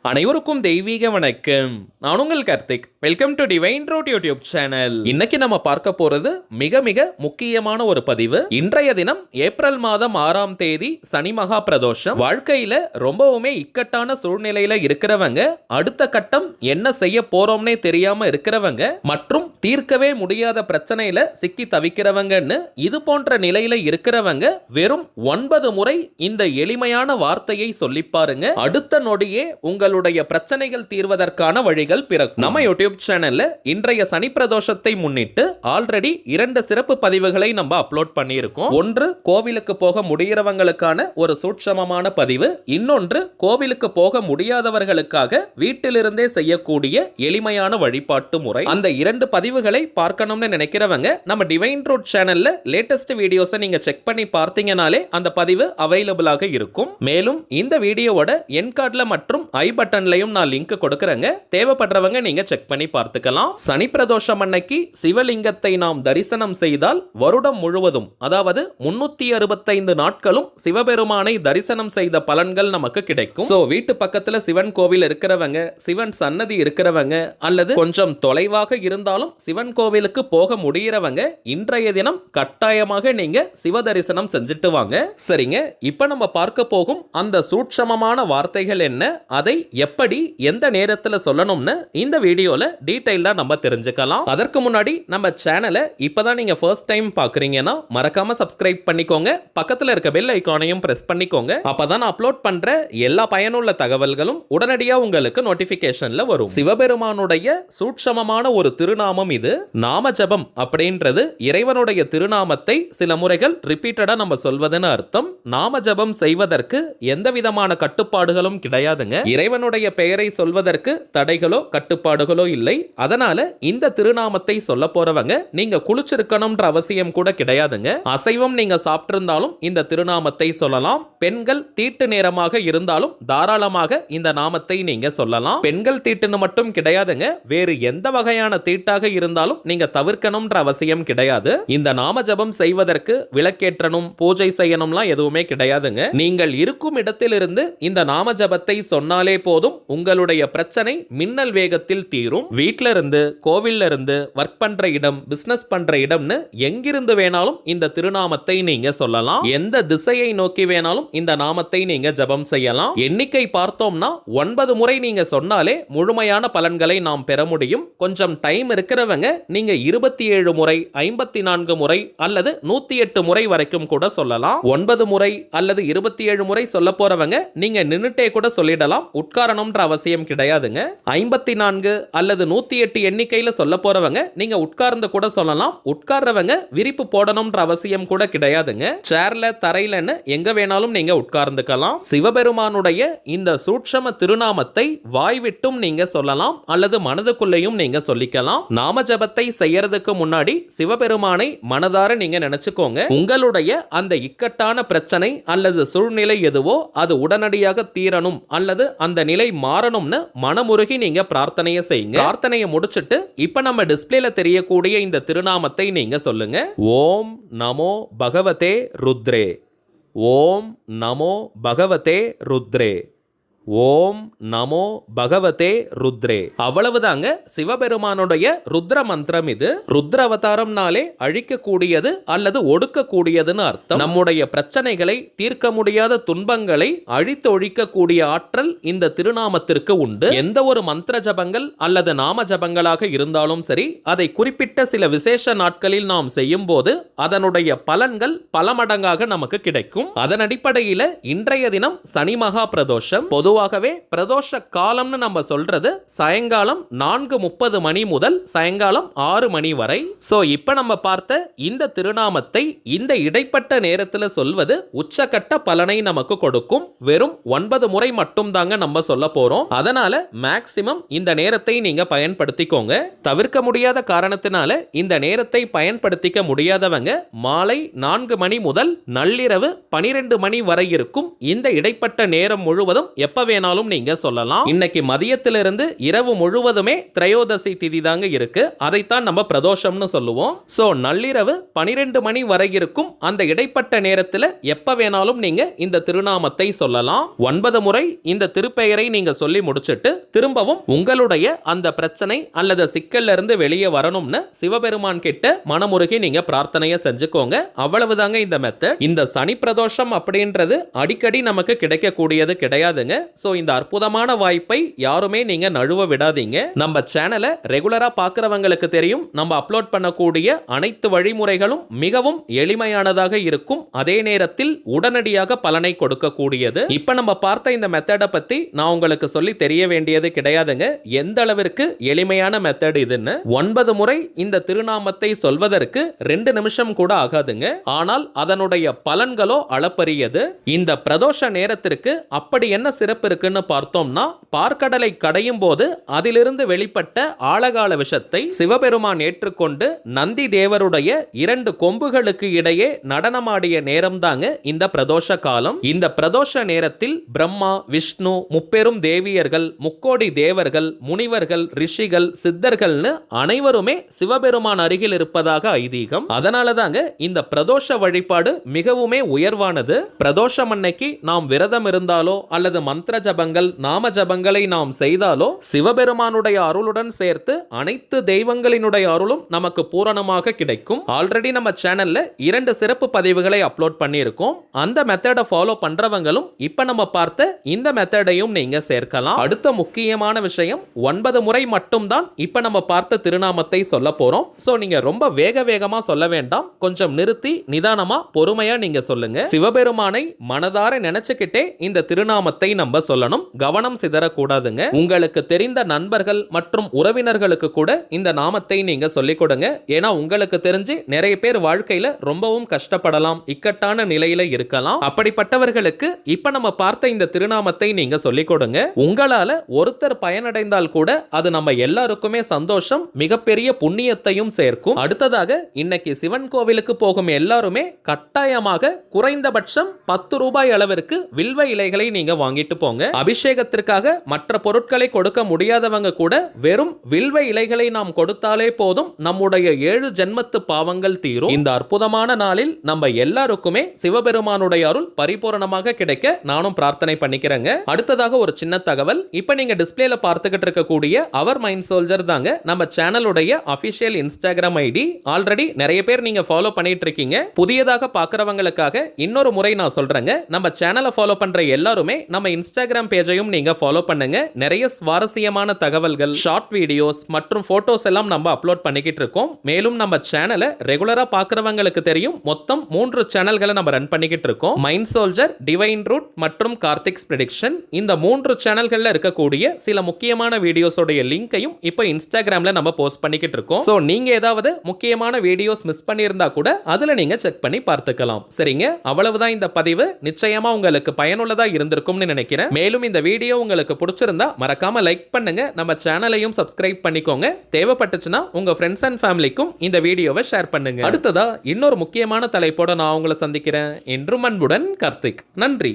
அனைவருக்கும் தெய்வீக வணக்கம். நான் உங்கள் Karthik. Welcome to divine road YouTube channel. இன்னைக்கு நம்ம பார்க்க போறது மிக மிக முக்கியமான ஒரு பதிவு. இன்றைய தினம் ஏப்ரல் மாதம் 6ஆம் தேதி சனி மகா பிரதோஷம். வாழ்க்கையில ரொம்பவுமே இக்கட்டான சூழ்நிலையில இருக்கிறவங்க, அடுத்த கட்டம் என்ன செய்ய போறோம்னே தெரியாம இருக்கிறவங்க, மற்றும் தீர்க்கவே முடியாத பிரச்சனையில சிக்கி தவிக்கிறவங்கன்னு இது போன்ற நிலையில இருக்கிறவங்க வெறும் 9 முறை இந்த எளிமையான வார்த்தையை சொல்லி பாருங்க. அடுத்த நொடியே உங்களுடைய பிரச்சனைகள் தீர்வதற்கான வழிகள் பிறக்கும். நம்ம யூடியூப் சேனல்ல இன்றைய சனி பிரதோஷத்தை முன்னிட்டு ஆல்ரெடி 2 சிறப்பு பதிவுகளை நம்ம அப்லோட் பண்ணியிருக்கோம். ஒன்று கோவிலுக்கு போக முடிகிறவங்களுக்கான ஒரு சூட்சமமான பதிவு, இன்னொன்று கோவிலுக்கு போக முடியாதவர்களுக்காக வீட்டிலிருந்தே செய்யக்கூடிய எளிமையான வழிபாட்டு முறை. அந்த 2 பதிவுகளை பார்க்கணும்னு நினைக்கிறவங்க நம்ம டிவைன் ரோட் சேனல்ல லேட்டஸ்ட் வீடியோஸை நீங்க செக் பண்ணி பார்த்தீங்கனாலே அந்த பதிவு அவைலபிளாக இருக்கும். மேலும் இந்த வீடியோவோட என் கார்டுல மற்றும் ஐ பட்டன்லயும் நான் லிங்க் கொடுக்கறேங்க. தேவைப்படுறவங்க நீங்க செக் பண்ணி பார்த்துக்கலாம். சனி பிரதோஷம் அன்னைக்கு சிவலிங்கத்தை நாம் தரிசனம் செய்தால் வருடம் முழுவதும், அதாவது 365 நாட்களும் சிவபெருமானை தரிசனம் செய்த பலன்கள் நமக்கு கிடைக்கும். சோ வீட்டு பக்கத்துல சிவன் கோவில் இருக்கிறவங்க, சிவன் சன்னதி இருக்கிறவங்க, அல்லது கொஞ்சம் தொலைவாக இருந்தாலும் சிவன் கோவிலுக்கு போக முடிகிறவங்க இன்றைய தினம் கட்டாயமாக நீங்க சிவ தரிசனம் செஞ்சுட்டு வாங்க. சரிங்க, இப்ப நம்ம பார்க்க போகும் அந்த சூட்சமமான வார்த்தைகள் என்ன, அதை எப்படி எந்த நேரத்துல சொல்லணும்னு இந்த வீடியோல டீடைலா நம்ம தெரிஞ்சுக்கலாம். அதற்கு முன்னாடி நம்ம சேனலை இப்பதான் நீங்க ஃபர்ஸ்ட் டைம் பாக்குறீங்கன்னா மறக்காம சப்ஸ்கிரைப் பண்ணிக்கோங்க. பக்கத்துல இருக்க பெல் ஐகானையும் பிரஸ் பண்ணிக்கோங்க. அப்பதான் நான் அப்லோட் பண்ற எல்லா பயனுள்ள தகவல்களும் உடனடியா உங்களுக்கு நோட்டிபிகேஷன்ல வரும். சிவபெருமானுடைய சூட்சமமான ஒரு திருநாமம் இது. நாம ஜபம் அப்படின்றது இறைவனுடைய திருநாமத்தை சில முறைகள் ரிப்பீட்டடா நம்ம சொல்வதுன்னு அர்த்தம். நாம ஜபம் செய்வதற்கு எந்த விதமான கட்டுப்பாடுகளும் கிடையாதுங்க. இறைவனுடைய பெயரை சொல்வதற்கு தடைகளோ கட்டுப்பாடுகளோ இல்லை. அதனால இந்த திருநாமத்தை சொல்ல போறவங்க நீங்க குளிச்சிருக்கணும்ன்ற அவசியம் கூட கிடையாதுங்க. அசைவம் நீங்க சாப்பிட்டிருந்தாலும் இந்த திருநாமத்தை சொல்லலாம். பெண்கள் தீட்டு நேரமாக இருந்தாலும் தாராளமாக இந்த நாமத்தை நீங்க சொல்லலாம். பெண்கள் தீட்டுன்னு மட்டும் கிடையாதுங்க, வேறு எந்த வகையான தீட்டாக இருந்தாலும் நீங்க தவிர்க்கணும்ன்ற அவசியம் கிடையாது. இந்த நாம ஜபம் செய்வதற்கு விளக்கேற்றணும், பூஜை செய்யணும்லாம் எதுவுமே கிடையாதுங்க. நீங்கள் இருக்கும் இடத்திலிருந்து இந்த நாம ஜபத்தை சொன்னாலே போதும், உங்களுடைய பிரச்சனை மின்னல் வேகத்தில் தீரும். வீட்ல இருந்து, கோவில்ல இருந்து, வர்க் பண்ற இடம், பிசினஸ் பண்ற இடம்னு எங்கிருந்து வேணாலும் இந்த திருநாமத்தை நீங்க சொல்லலாம். எந்த திசையை நோக்கி வேணாலும் இந்த நாமத்தை நீங்க ஜபம் செய்யலாம். எண்ணிக்கை பார்த்தோம்னா 9 முறை நீங்க சொன்னாலே முழுமையான பலன்களை நாம் பெற முடியும். கொஞ்சம் டைம் இருக்கிறவங்க நீங்க 27 முறை, 54 முறை அல்லது 108 முறை வரைக்கும் கூட சொல்லலாம். 9 முறை அல்லது 27 முறை சொல்ல போறவங்க நீங்க நின்னுட்டே கூட சொல்லிடலாம், உட்காரணும்ன்ற அவசியம் கிடையாதுங்க. 54 அல்லது 108 எண்ணிக்கையில சொல்ல போறவங்க நீங்க உட்கார்ந்து கூட சொல்லலாம். உட்கார்றவங்க விரிப்பு போடணும்ன்ற அவசியம் கூட கிடையாதுங்க. சேர்ல, தரையிலன்னு எங்க வேணாலும் நீங்க உட்கார்ந்துக்கலாம். சிவபெருமானுடைய இந்த சூட்சம திருநாமத்தை வாய்விட்டும் நீங்க சொல்லலாம் அல்லது மனதுக்குள்ளேயும் நீங்க சொல்லிக்கலாம். நாம ஜபத்தை செய்யறதுக்கு முன்னாடி சிவபெருமானை மனதார நீங்க நினைச்சுக்கோங்க. உங்களுடைய அந்த இக்கட்டான பிரச்சனை அல்லது சூழ்நிலை எதுவோ அது உடனடியாக தீரணும் அல்லது அந்த நிலை மாறணும்னு மனமுருகி நீங்க பிரார்த்தனையை செய்யுங்க. பிரார்த்தனையை முடிச்சிட்டு இப்ப நம்ம டிஸ்பிளேல தெரியக்கூடிய இந்த திருநாமத்தை நீங்க சொல்லுங்க. ஓம் நமோ பகவதே ருத்ரே. ஓம் நமோ பகவதே ருத்ரே. ஓம் நமோ பகவதே ருத்ரே. அவ்வளவுதாங்க சிவபெருமானுடைய ருத்ர மந்திரம். இது ருத்ர அவதாரம்னாலே அழிக்கக்கூடியது அல்லது ஒடுக்கக்கூடியதுன்னு அர்த்தம். நம்முடைய பிரச்சனைகளை, தீர்க்க முடியாத துன்பங்களை அழித்து ஒழிக்கக்கூடிய ஆற்றல் இந்த திருநாமத்திற்கு உண்டு. எந்த ஒரு மந்திர ஜபங்கள் அல்லது நாம ஜபங்களாக இருந்தாலும் சரி, அதை குறிப்பிட்ட சில விசேஷ நாட்களில் நாம் செய்யும் போது அதனுடைய பலன்கள் பல மடங்காக நமக்கு கிடைக்கும். அதன் அடிப்படையில் இன்றைய தினம் சனி மகா பிரதோஷம். பொதுவாகவே பிரதோஷ காலம்னு நம்ம சொல்றது சாயங்காலம் 4:30 மணி முதல் சாயங்காலம் 6 மணி வரை. சோ இப்ப நம்ம பார்த்த இந்த திருநாமத்தை இந்த இடைப்பட்ட நேரத்தில் சொல்வது உச்சகட்ட பலனை நமக்கு கொடுக்கும். வெறும் 9 முறை மட்டும் தாங்க நம்ம சொல்ல போறோம். அதனால மேக்சிமம் இந்த நேரத்தை நீங்க பயன்படுத்திக்கோங்க. தவிர்க்க முடியாத காரணத்தினால இந்த நேரத்தை பயன்படுத்திக்க முடியாதவங்க மாலை 4 மணி முதல் நள்ளிரவு 12 மணி வரை இருக்கும் இந்த இடைப்பட்ட நேரம் முழுவதும் எப்ப எப்ப வேணாலும் நீங்க சொல்லலாம். இன்னைக்கு மதியத்திலிருந்து இரவு முழுவதுமே திரையோதசி திதி தாங்க இருக்கு. அதைத்தான் நம்ம பிரதோஷம்னு சொல்லுவோம். சோ நள்ளிரவு 12 மணி வரை இருக்கும் அந்த இடைப்பட்ட நேரத்துல எப்ப வேணாலும் நீங்க இந்த திருநாமத்தை சொல்லலாம். 9 முறை இந்த திருப்பெயரை நீங்க சொல்லி முடிச்சிட்டு திரும்பவும் உங்களுடைய அந்த பிரச்சனை அல்லது சிக்கல்ல இருந்து வெளியே வரணும்னு சிவபெருமான் கிட்ட மனமுருகி நீங்க பிரார்த்தனையை செஞ்சுக்கோங்க. அவ்வளவுதாங்க இந்த மெத்தட். இந்த சனி பிரதோஷம் அப்படின்றது அடிக்கடி நமக்கு கிடைக்கக்கூடியது கிடையாதுங்க. சோ இந்த அற்புதமான வாய்ப்பை யாருமே நீங்க நழுவ விடாதீங்க. நம்ம சேனலை ரெகுலரா பார்க்கறவங்களுக்கு தெரியும், நம்ம அப்லோட் பண்ணக்கூடிய அனைத்து வழிமுறைகளும் மிகவும் எளிமையானதாக இருக்கும். அதே நேரத்தில் உடனடியாக பலனை கொடுக்கக்கூடியது. இப்ப நம்ம பார்த்த இந்த மெத்தடை பத்தி நான் உங்களுக்கு சொல்லி தெரிய வேண்டியது கிடையாதுங்க. எந்த அளவிற்கு எளிமையான மெத்தட் இதுன்னு. 9 முறை இந்த திருநாமத்தை சொல்வதற்கு 2 நிமிஷம் கூட ஆகாதுங்க. ஆனால் அதனுடைய பலன்களோ அளப்பரியது. இந்த பிரதோஷ நேரத்திற்கு அப்படி என்ன சிறப்பு இருக்குன்னு பார்த்தோம்னா, பார்க்கடலை கடையும் போது அதிலிருந்து வெளிப்பட்ட ஆழகால விஷத்தை சிவபெருமான் ஏற்றுக்கொண்டு நந்தி தேவருடைய 2 கொம்புகளுக்கு இடையே நடனமாடிய நேரம் தாங்க இந்த பிரதோஷ காலம். இந்த பிரதோஷ நேரத்தில் பிரம்மா, விஷ்ணு, முப்பெரும் தேவியர்கள், முக்கோடி தேவர்கள், முனிவர்கள், ரிஷிகள், சித்தர்கள்னு அனைவருமே சிவபெருமான் அருகில் இருப்பதாக ஐதீகம். அதனால தாங்க இந்த பிரதோஷ வழிபாடு மிகவுமே உயர்வானது. பிரதோஷம் அன்னைக்கு நாம் விரதம் இருந்தாலோ அல்லது மந்திர ஜபங்கள், நாம ஜபங்களை நாம் செய்தாலோ சிவபெருமானுடைய அருளுடன் சேர்த்து அனைத்து தெய்வங்களினுடைய அருளும் நமக்கு பூரணமாக கிடைக்கும். ஆல்ரெடி நம்ம சேனல்ல 2 சிறப்பு பதிவுகளை அப்லோட் பண்ணியிருக்கோம். அந்த மெத்தடை ஃபாலோ பண்றவங்களும் இப்ப நம்ம பார்த்த இந்த மெத்தடையும் நீங்க சேர்க்கலாம். அடுத்த முக்கியமான விஷயம், 9 முறை மட்டும் தான் இப்ப நம்ம பார்த்த திருநாமத்தை சொல்ல போறோம். சோ நீங்க ரொம்ப வேகமா சொல்ல வேண்டாம். கொஞ்சம் நிறுத்தி நிதானமா பொறுமையா நீங்க சொல்லுங்க. சிவபெருமானை மனதார நினைச்சுக்கிட்டே இந்த திருநாமத்தை நம்ம சொல்லணும். கவனம் சிதறக்கூடாதுங்க. உங்களுக்கு தெரிந்த நண்பர்கள் மற்றும் உறவினர்களுக்கு கூட இந்த நாமத்தை நீங்க சொல்லிக் கொடுங்க. ஏன்னா உங்களுக்கு தெரிஞ்சு நிறைய பேர் வாழ்க்கையில ரொம்பவும் கஷ்டப்படலாம், இக்கட்டான நிலையில இருக்கலாம். அப்படிப்பட்டவர்களுக்கு இப்ப நம்ம பார்த்த இந்த திருநாமத்தை நீங்க சொல்லிக் கொடுங்க. உங்களால ஒருத்தர் பயனடைந்தால் கூட அது நம்ம எல்லாருக்குமே சந்தோஷம், மிகப்பெரிய புண்ணியத்தையும் சேர்க்கும். அடுத்ததாக இன்னைக்கு சிவன் கோவிலுக்கு போகும் எல்லாருமே கட்டாயமாக குறைந்தபட்சம் 10 ரூபாய் அளவிற்கு வில்வ இலைகளை நீங்க வாங்கிட்டு போங்க. அபிஷேகத்திற்காக மற்ற பொருட்களை கொடுக்க முடியாதவங்க கூட வெறும் வில்வ இலைகளை நாம் கொடுத்தாலே போதும், நம்முடைய 7 ஜென்மத்து பாவங்கள் தீரும். இந்த அற்புதமான நாளில் நம்ம எல்லாருக்குமே சிவபெருமானுடைய அருள் பரிபூரணமாக கிடைக்க நானும் பிரார்த்தனை பண்ணிக்கிறேங்க. அடுத்ததாக ஒரு சின்ன தகவல், இப்ப நீங்க டிஸ்பிளேல பார்த்துக்கிட்டு இருக்கக்கூடிய அவர் மைண்ட் சோல்ஜர் தாங்க நம்ம சேனலுடைய அபிஷியல் இன்ஸ்டாகிராம் ஐடி. ஆல்ரெடி நிறைய பேர் நீங்க ஃபாலோ பண்ணிட்டு இருக்கீங்க. புதியதாக பார்க்கறவங்களுக்காக இன்னொரு முறை நான் சொல்றேங்க, நம்ம சேனலை ஃபாலோ பண்ற எல்லாருமே நம்ம இன்ஸ்டாகிராம் பேஜையும் நீங்க ஃபாலோ பண்ணுங்க. நிறைய சுவாரஸ்யமான தகவல்கள், ஷார்ட் வீடியோஸ் மற்றும் போட்டோஸ் எல்லாம் நம்ம அப்லோட் பண்ணிக்கிட்டு இருக்கோம். மேலும் நம்ம சேனலை ரெகுலரா பார்க்கறவங்களுக்கு தெரியும், மொத்தம் 3 சேனல்களை நம்ம ரன் பண்ணிக்கிட்டு இருக்கோம். மைண்ட் சோல்ஜர், டிவைன் ரூட் மற்றும் கார்த்திக்ஸ் பிரெடிக்ஷன். இந்த 3 சேனல்கள்ல இருக்கக்கூடிய சில முக்கியமான வீடியோஸோட லிங்கையும் இப்ப இன்ஸ்டாகிராம்ல நம்ம போஸ்ட் பண்ணிக்கிட்டு இருக்கோம். சோ நீங்க ஏதாவது முக்கியமான வீடியோஸ் மிஸ் பண்ணியிருந்தா கூட அதுல நீங்க செக் பண்ணி பார்த்துக்கலாம். சரிங்க, அவ்வளவுதான் இந்த பதிவு. நிச்சயமா உங்களுக்கு பயனுள்ளதா இருந்திருக்கும்னு நினைக்கிறேன். மேலும் இந்த வீடியோ உங்களுக்கு பிடிச்சிருந்தா மறக்காம லைக் பண்ணுங்க. நம்ம சேனலையும் சப்ஸ்கிரைப் பண்ணிக்கோங்க. தேவைப்பட்டுச்சுன்னா உங்க ஃப்ரெண்ட்ஸ் அண்ட் ஃபேமிலிக்கும் இந்த வீடியோவை ஷேர் பண்ணுங்க. அடுத்ததா இன்னொரு முக்கியமான தலைப்போட நான் உங்களை சந்திக்கிறேன். என்றும் அன்புடன் கார்த்திக். நன்றி.